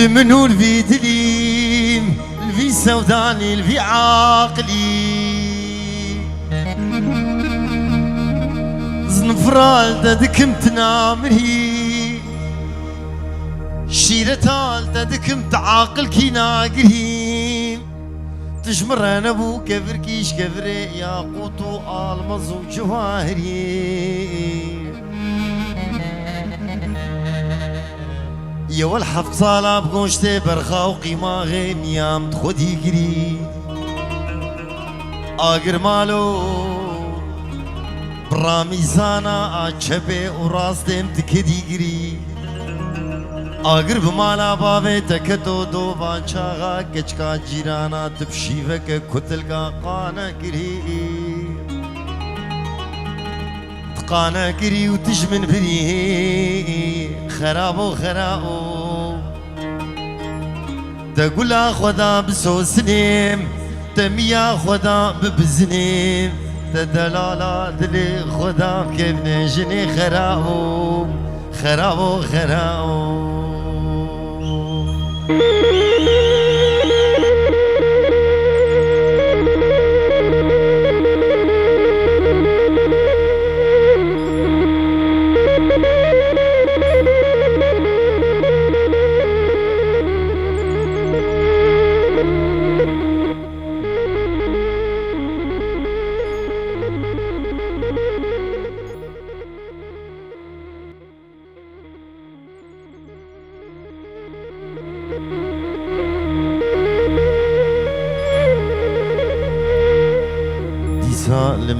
المنور في دليم الفي سوداني الفي عاقلي زنفرال ددكم تنامري شيرتال ددكم تعاقل كي ناقري تجمر انا بو كفر كيش كفري يا قوتو المز وجواهري يا والحفظ صالة بقوشتي برخا وقيمة غيم يام تخدي قري آقر مالو براميزانا آچبه وراستم تكدي قري آقر بمالا باوه تكتو دو بانچاغا کچکا جیرانا تبشیوک کتلگا قانا قري قانا قري وتجمن بريه خرابو خرابو تقول خدا بسوسنيم تميا خدا ببزنيم تدلالا دلي خدا كيف نجني خرابو خرابو خرابو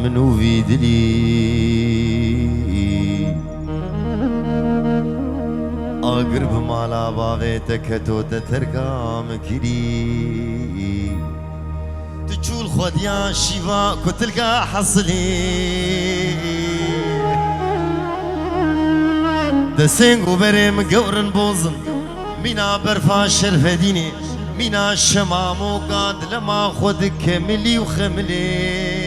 منو في دلي أقرب مالا بابيتك تو تترقى مكري تجول خديا شيفا كتلقى حصلي دسنگو برم قورن بوزن مينا برفا شرفديني مينا شمامو قاد لما خود كملي وخملي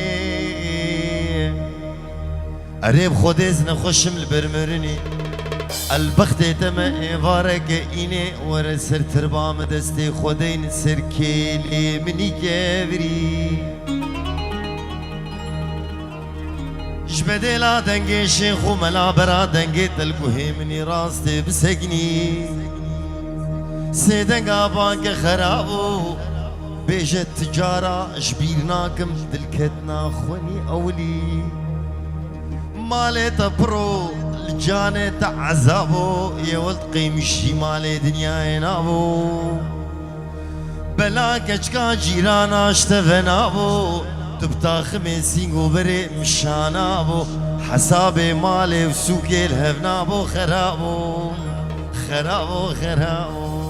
قريب خودز نخشم البرمرني البخت تما إبارك إني ورسر تربام دستي خودين سر كيلي مني كبري جبدي لا دنگي شيخ وملا برا دنگي تلقوهي مني راستي بسجني سيدنگا بانك خرابو بيجت تجارة جبيرناكم دلكتنا خوني أولي مالي تبرو الجاني تعذابو يا ولد قيمشي مالي دنيا ينابو بلا كشكا جيرانا اشتغنابو تبتا خميسينغو بري مشانابو حسابي مالي وسوكي الهفنابو خرابو خرابو خرابو